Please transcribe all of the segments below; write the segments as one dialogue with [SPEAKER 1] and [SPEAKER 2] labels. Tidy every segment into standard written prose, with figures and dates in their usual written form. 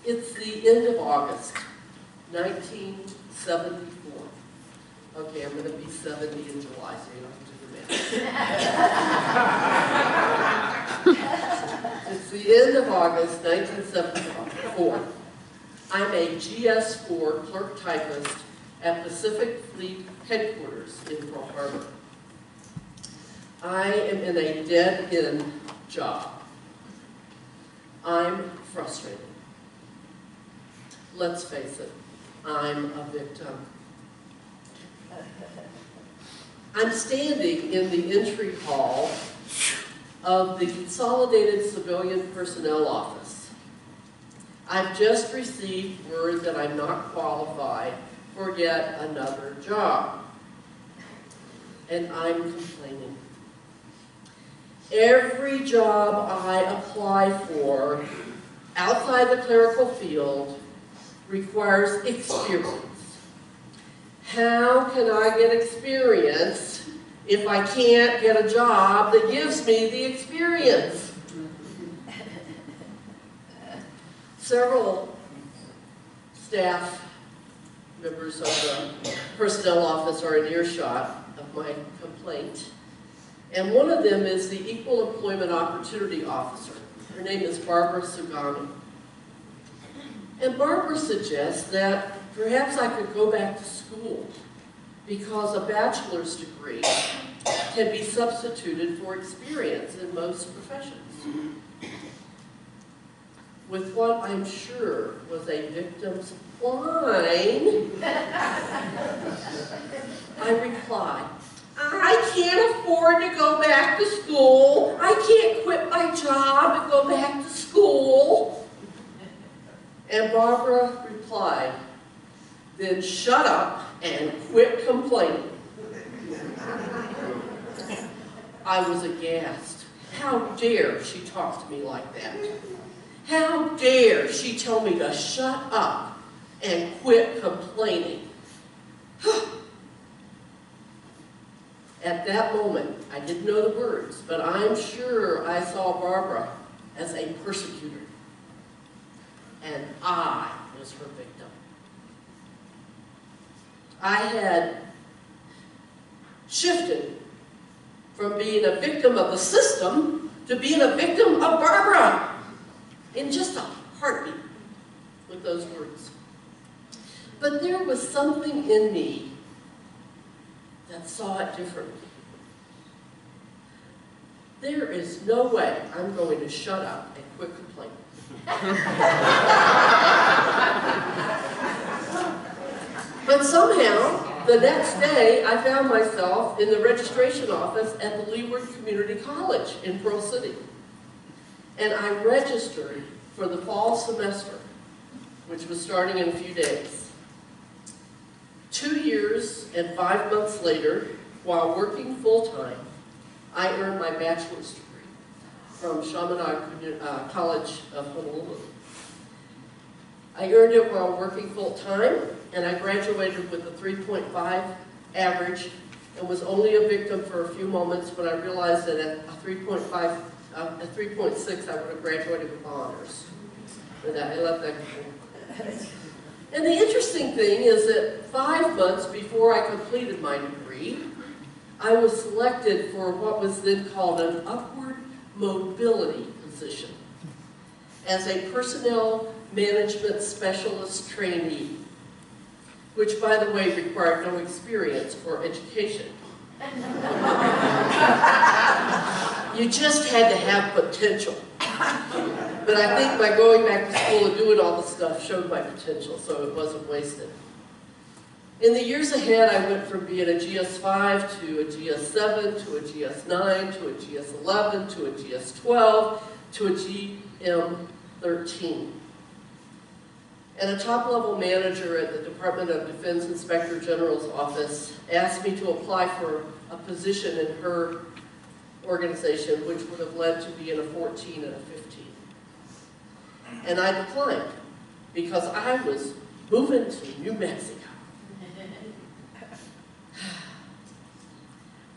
[SPEAKER 1] It's the end of August, 1974. Okay, I'm going to be 70 in July, so you don't have to do the math. It's the end of August, 1974. I'm a GS4 clerk typist at Pacific Fleet Headquarters in Pearl Harbor. I am in a dead-end job. I'm frustrated. Let's face it, I'm a victim. I'm standing in the entry hall of the Consolidated Civilian Personnel Office. I've just received word that I'm not qualified for yet another job. And I'm complaining. Every job I apply for outside the clerical field requires experience. How can I get experience if I can't get a job that gives me the experience? Several staff members of the personnel office are in earshot of my complaint. And one of them is the Equal Employment Opportunity Officer. Her name is Barbara Sugami. And Barbara suggests that perhaps I could go back to school because a bachelor's degree can be substituted for experience in most professions. With what I'm sure was a victim's whine, I replied, I can't afford to go back to school. I can't quit my job and go back to school. And Barbara replied, then shut up and quit complaining. I was aghast. How dare she talk to me like that? How dare she tell me to shut up and quit complaining? At that moment, I didn't know the words, but I'm sure I saw Barbara as a persecutor. And I was her victim. I had shifted from being a victim of the system to being a victim of Barbara in just a heartbeat with those words. But there was something in me that saw it differently. There is no way I'm going to shut up and quit complaining. But somehow, the next day, I found myself in the registration office at the Leeward Community College in Pearl City. And I registered for the fall semester, which was starting in a few days. 2 years and 5 months later, while working full-time, I earned my bachelor's degree from Chaminade College of Honolulu. I earned it while working full-time, and I graduated with a 3.5 average and was only a victim for a few moments when I realized that at a 3.6 I would have graduated with honors. And I let that go. And the interesting thing is that 5 months before I completed my degree, I was selected for what was then called an upward mobility position as a personnel management specialist trainee, which, by the way, required no experience or education. You just had to have potential. But I think by going back to school and doing all the stuff showed my potential, so it wasn't wasted. In the years ahead, I went from being a GS5 to a GS7 to a GS9 to a GS11 to a GS12 to a GM13. And a top-level manager at the Department of Defense Inspector General's office asked me to apply for a position in her organization, which would have led to being a 14 and a 15. And I declined because I was moving to New Mexico.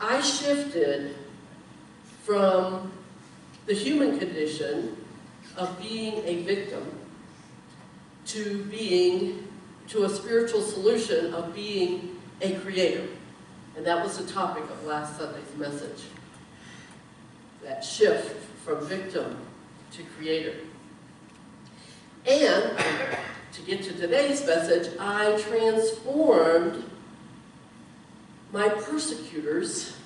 [SPEAKER 1] I shifted from the human condition of being a victim to a spiritual solution of being a creator. And that was the topic of last Sunday's message. That shift from victim to creator. And to get to today's message, I transformed my persecutors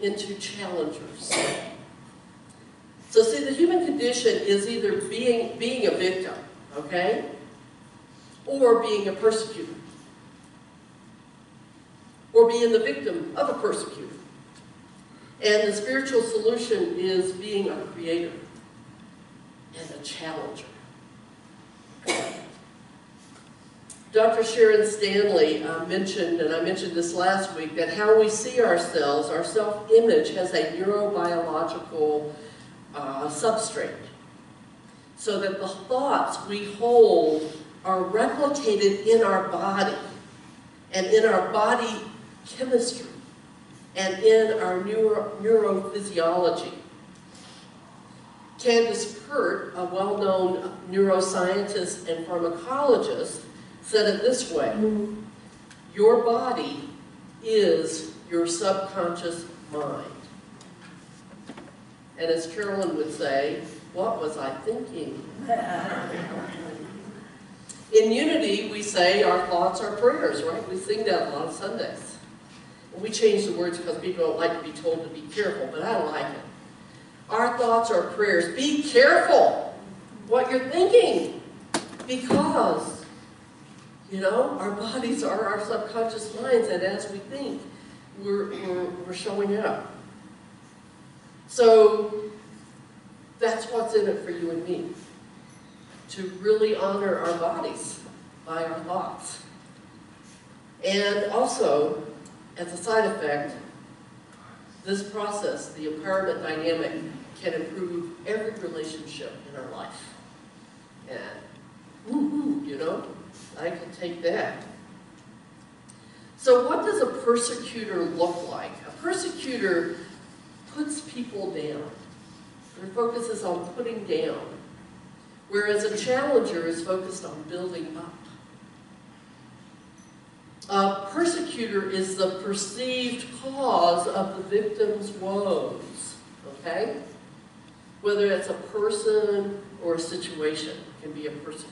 [SPEAKER 1] into challengers. So see, the human condition is either being a victim, okay, or being a persecutor, or being the victim of a persecutor. And the spiritual solution is being a creator and a challenger. Dr. Sharon Stanley mentioned, and I mentioned this last week, that how we see ourselves, our self-image, has a neurobiological substrate. So that the thoughts we hold are replicated in our body, and in our body chemistry, and in our neurophysiology. Candace Pert, a well-known neuroscientist and pharmacologist, said it this way: your body is your subconscious mind. And as Carolyn would say, what was I thinking? In Unity, we say our thoughts are prayers, right? We sing that a lot of Sundays. And we change the words because people don't like to be told to be careful, but I like it. Our thoughts are prayers. Be careful what you're thinking, because, you know, our bodies are our subconscious minds, and as we think, we're showing up. So that's what's in it for you and me, to really honor our bodies by our thoughts. And also, as a side effect, this process, the empowerment dynamic, can improve every relationship in our life. And, woo-hoo, you know, I can take that. So what does a persecutor look like? A persecutor puts people down. Their focus is on putting down, whereas a challenger is focused on building up. A persecutor is the perceived cause of the victim's woes, okay? Whether it's a person or a situation, can be a persecutor.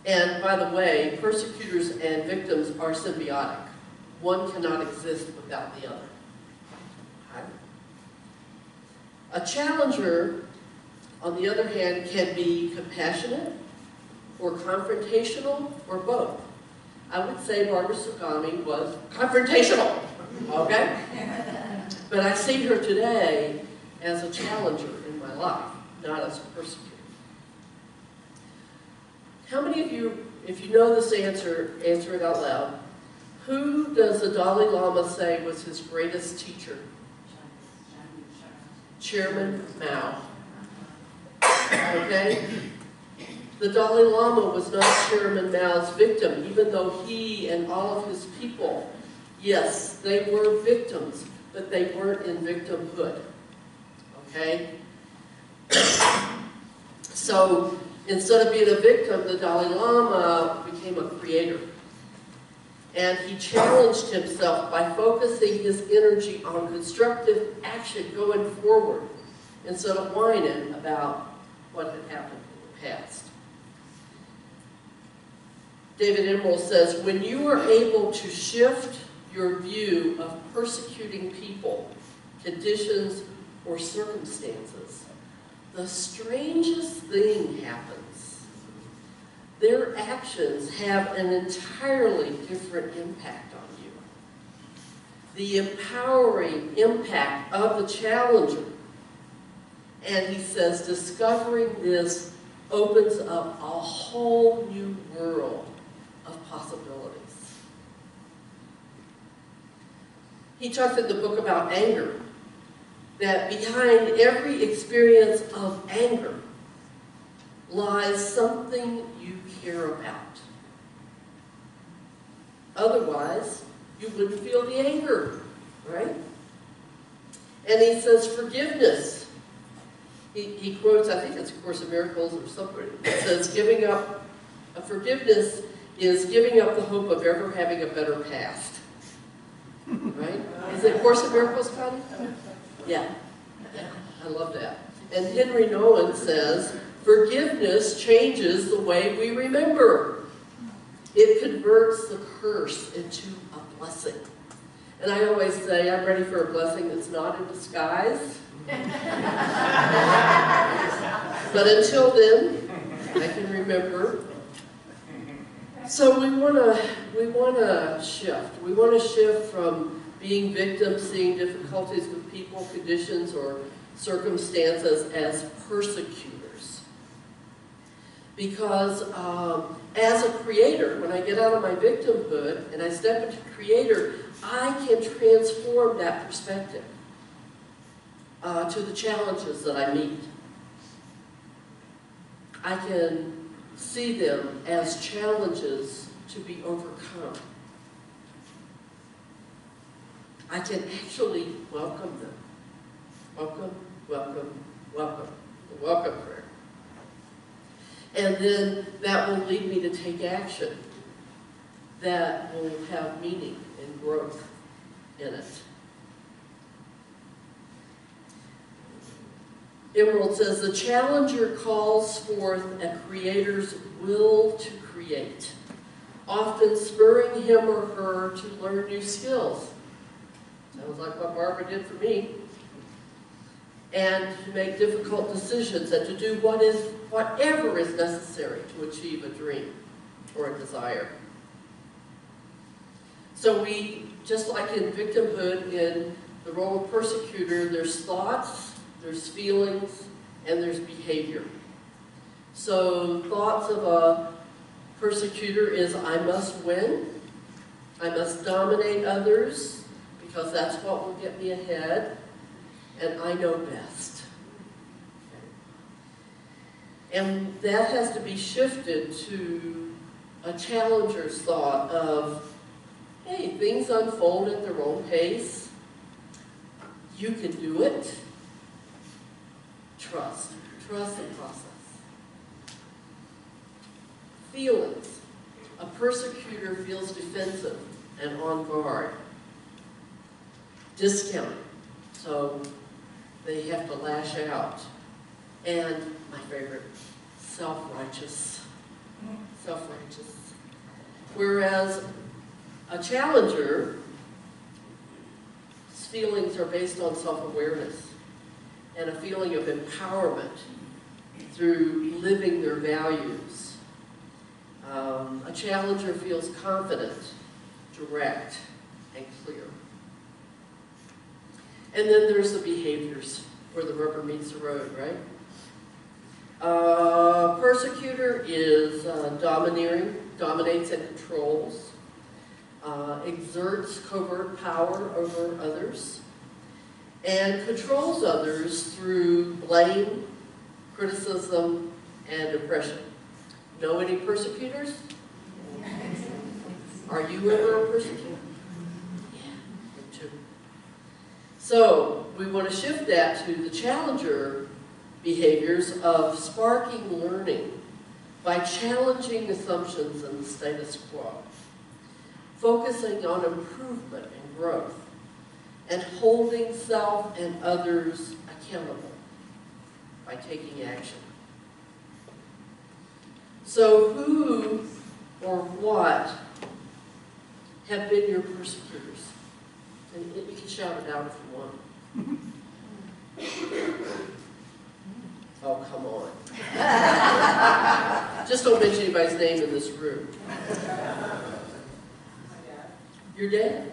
[SPEAKER 1] And by the way, persecutors and victims are symbiotic. One cannot exist without the other. Okay? A challenger, on the other hand, can be compassionate, or confrontational, or both. I would say Barbara Sugami was confrontational, okay? But I see her today as a challenger in my life, not as a persecutor. How many of you, if you know this answer, answer it out loud. Who does the Dalai Lama say was his greatest teacher? Chairman Mao. Okay? The Dalai Lama was not Chairman Mao's victim, even though he and all of his people, yes, they were victims, but they weren't in victimhood. Okay? So, instead of being a victim, the Dalai Lama became a creator. And he challenged himself by focusing his energy on constructive action going forward, instead of whining about what had happened in the past. David Emerald says, when you are able to shift your view of persecuting people, conditions, or circumstances, the strangest thing happens. Their actions have an entirely different impact on you. The empowering impact of the challenger. And he says, discovering this opens up a whole new world of possibilities. He talks in the book about anger, that behind every experience of anger lies something you care about. Otherwise, you wouldn't feel the anger, right? And he says forgiveness he quotes, I think it's A Course in Miracles or something, it says, giving up, forgiveness is giving up the hope of ever having a better past. Right? Is it A Course in Miracles, Connie? Yeah. I love that. And Henry Nolan says, forgiveness changes the way we remember. It converts the curse into a blessing. And I always say, I'm ready for a blessing that's not in disguise. But until then, I can remember. So we want to shift. We want to shift from being victims, seeing difficulties with people, conditions, or circumstances as persecutors. Because as a creator, when I get out of my victimhood and I step into creator, I can transform that perspective to the challenges that I meet. I can see them as challenges to be overcome. I can actually welcome them. Welcome, welcome, welcome. The welcome prayer. And then that will lead me to take action that will have meaning and growth in it. Emerald says, the challenger calls forth a creator's will to create, often spurring him or her to learn new skills. Sounds like what Barbara did for me. And to make difficult decisions and to do whatever is necessary to achieve a dream or a desire. So we, just like in victimhood, in the role of persecutor, there's thoughts, there's feelings, and there's behavior. So thoughts of a persecutor is, I must win, I must dominate others, because that's what will get me ahead, and I know best. And that has to be shifted to a challenger's thought of, hey, things unfold at their own pace. You can do it. Trust. Trust the process. Feelings. A persecutor feels defensive and on guard. Discounting. So they have to lash out. And my favorite, self-righteous. Self-righteous. Whereas a challenger's feelings are based on self-awareness and a feeling of empowerment through living their values. A challenger feels confident, direct, and clear. And then there's the behaviors where the rubber meets the road, right? Persecutor is domineering, dominates and controls, exerts covert power over others, and controls others through blame, criticism, and oppression. Know any persecutors? Are you ever a persecutor? Yeah, me too. So we want to shift that to the challenger behaviors of sparking learning by challenging assumptions in the status quo, focusing on improvement and growth, and holding self and others accountable by taking action. So who or what have been your persecutors? And you can shout it out if you want. Oh, come on. Just don't mention anybody's name in this room. Your dad?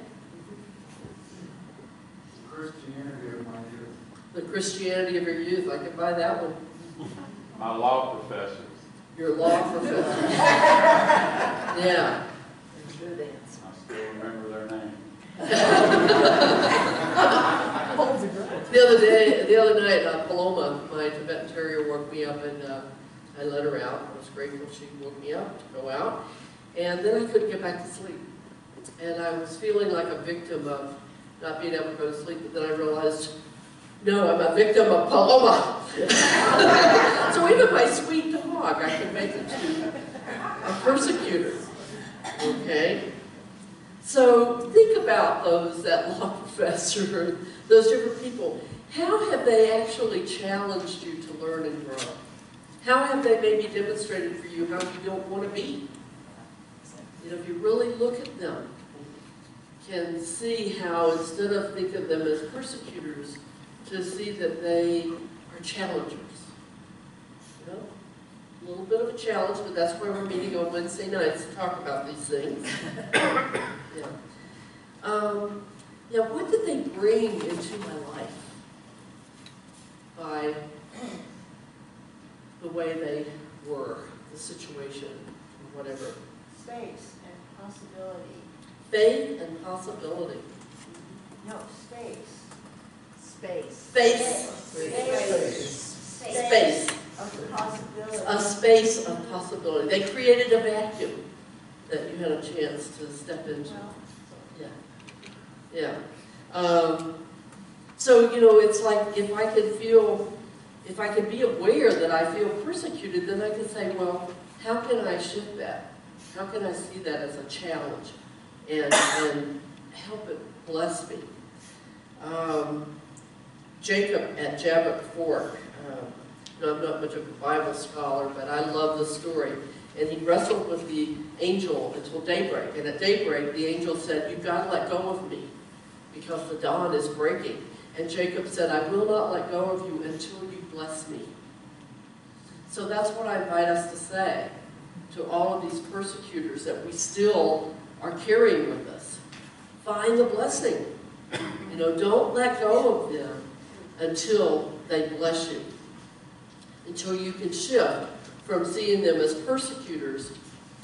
[SPEAKER 2] Christianity of my youth.
[SPEAKER 1] The Christianity of your youth. I can buy that one.
[SPEAKER 2] My law professors.
[SPEAKER 1] Your law professor. Yeah.
[SPEAKER 2] I still remember their name.
[SPEAKER 1] The other night, Paloma, my Tibetan Terrier, woke me up and I let her out. I was grateful she woke me up to go out. And then I couldn't get back to sleep. And I was feeling like a victim of not being able to go to sleep, but then I realized No, I'm a victim of Paloma. So even my sweet dog, I can make it to a persecutor. Okay? So think about those, that law professor, those different people. How have they actually challenged you to learn and grow? How have they maybe demonstrated for you how you don't want to be? You know, if you really look at them, you can see how instead of thinking of them as persecutors, to see that they are challengers. You know, a little bit of a challenge, but that's why we're meeting on Wednesday nights to talk about these things. Yeah. Yeah, what did they bring into my life by the way they were, the situation, whatever?
[SPEAKER 3] Space and possibility.
[SPEAKER 1] Faith and possibility.
[SPEAKER 3] No, space. Space.
[SPEAKER 1] Space. Space.
[SPEAKER 3] Of possibility.
[SPEAKER 1] A space of possibility. They created a vacuum that you had a chance to step into. Yeah. Yeah. So, you know, it's like if I could be aware that I feel persecuted, then I can say, well, how can I shift that? How can I see that as a challenge and help it bless me? Jacob at Jabbok Fork, you know, I'm not much of a Bible scholar, but I love the story. And he wrestled with the angel until daybreak. And at daybreak, the angel said, you've got to let go of me because the dawn is breaking. And Jacob said, I will not let go of you until you bless me. So that's what I invite us to say to all of these persecutors that we still are carrying with us. Find the blessing. You know, don't let go of them until they bless you. Until you can shift from seeing them as persecutors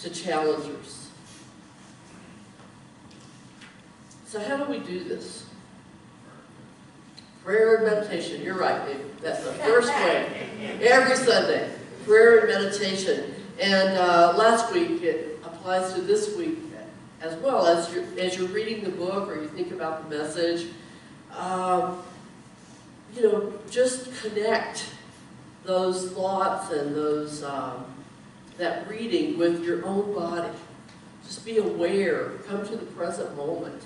[SPEAKER 1] to challengers. So how do we do this? Prayer and meditation. You're right, baby. That's the first way. Every Sunday, prayer and meditation. And last week, it applies to this week as well. As you're reading the book or you think about the message, you know, just connect those thoughts and those that reading with your own body. Just be aware. Come to the present moment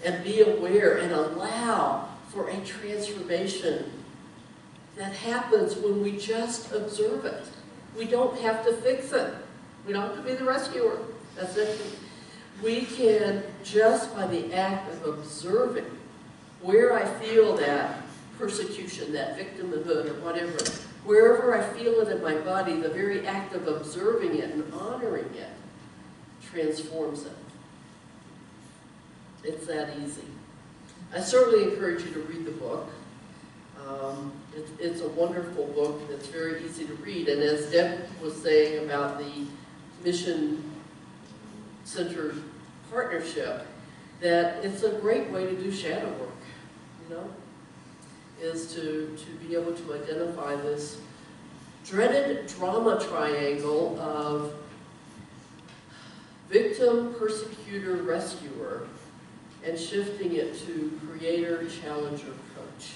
[SPEAKER 1] and be aware and allow for a transformation that happens when we just observe it. We don't have to fix it. We don't have to be the rescuer. That's it. We can, just by the act of observing where I feel that persecution, that victimhood, or whatever, wherever I feel it in my body, the very act of observing it and honoring it transforms it. It's that easy. I certainly encourage you to read the book. It's a wonderful book that's very easy to read. And as Deb was saying about the Mission Center partnership, that it's a great way to do shadow work, you know, is to be able to identify this dreaded drama triangle of victim, persecutor, rescuer, and shifting it to creator, challenger, coach.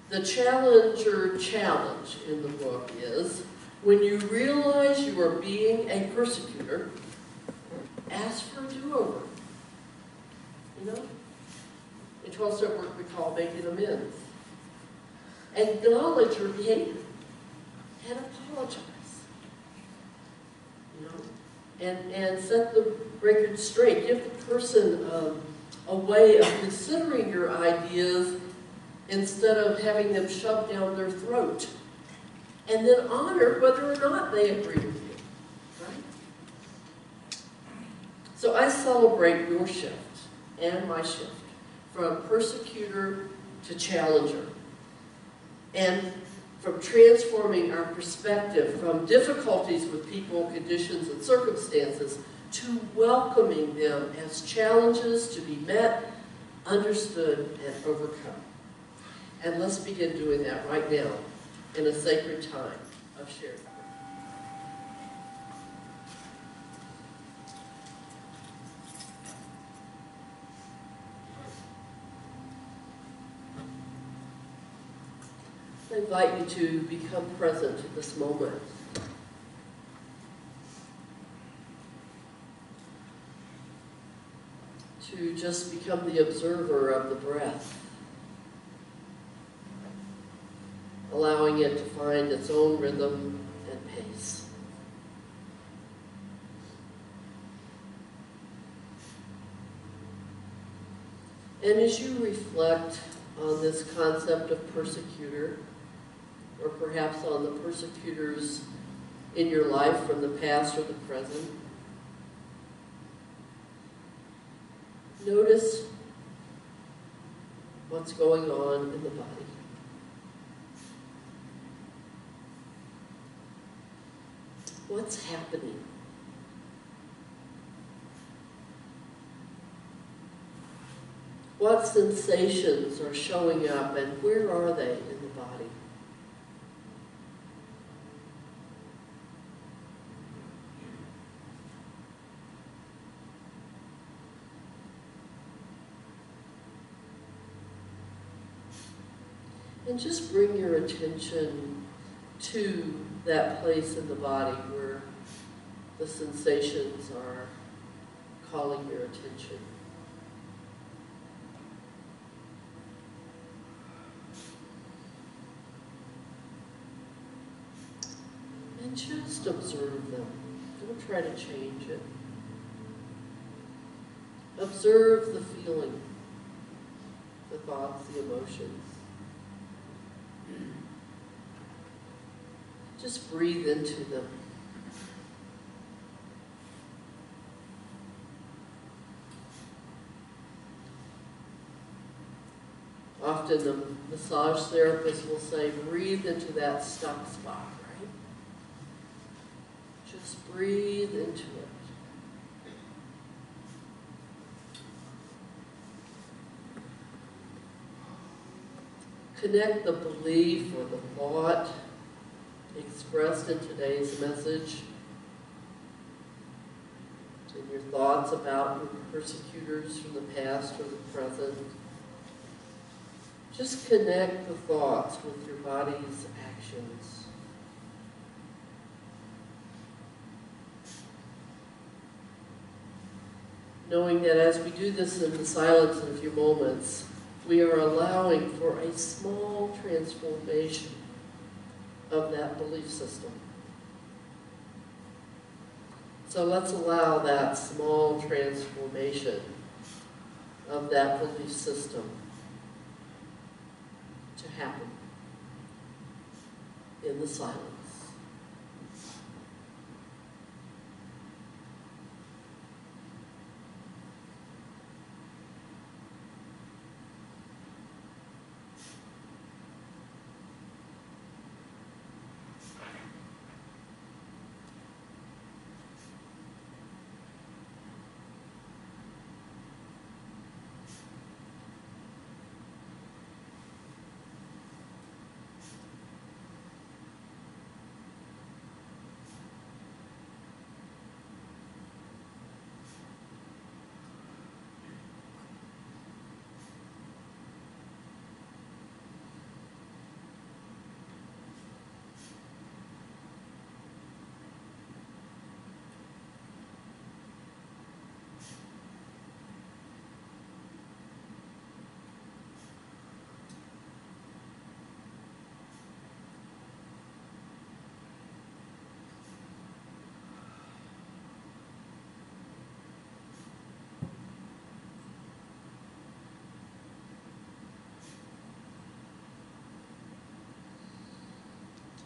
[SPEAKER 1] The challenger challenge in the book is, when you realize you are being a persecutor, ask for a do-over. You know? In 12-step work we call making amends. Acknowledge your behavior and apologize. You know? And set the record straight. Give the person a way of considering your ideas instead of having them shoved down their throat. And then honor whether or not they agree with you. Right? So I celebrate your shift and my shift from persecutor to challenger. And from transforming our perspective from difficulties with people, conditions, and circumstances to welcoming them as challenges to be met, understood, and overcome. And let's begin doing that right now in a sacred time of sharing. I invite you to become present to this moment. To just become the observer of the breath, allowing it to find its own rhythm and pace. And as you reflect on this concept of persecutor, or perhaps on the persecutors in your life from the past or the present, notice what's going on in the body. What's happening? What sensations are showing up, and where are they in the body? And just bring your attention to that place in the body where the sensations are calling your attention. And just observe them. Don't try to change it. Observe the feeling, the thoughts, the emotions. Just breathe into them. Often the massage therapist will say, breathe into that stuck spot, right? Just breathe into it. Connect the belief or the thought expressed in today's message and your thoughts about your persecutors from the past or the present. Just connect the thoughts with your body's actions. Knowing that as we do this in the silence in a few moments, we are allowing for a small transformation of that belief system. So let's allow that small transformation of that belief system to happen in the silence.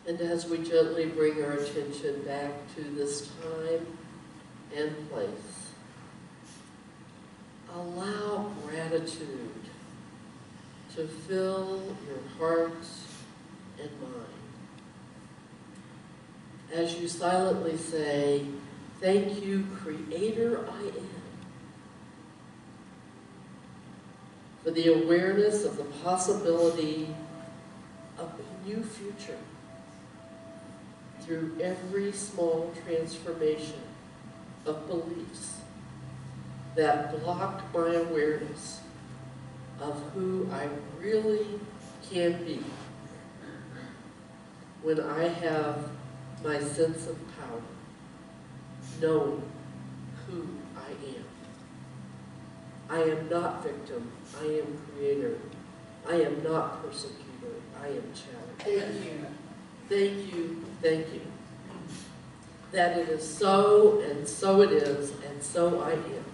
[SPEAKER 1] And as we gently bring our attention back to this time and place, allow gratitude to fill your heart and mind. As you silently say, "Thank you, Creator I am," for the awareness of the possibility of a new future through every small transformation of beliefs that block my awareness of who I really can be when I have my sense of power, knowing who I am. I am not victim, I am creator. I am not persecutor, I am challenger.
[SPEAKER 4] Thank you.
[SPEAKER 1] Thank you, thank you. That it is so, and so it is, and so I am.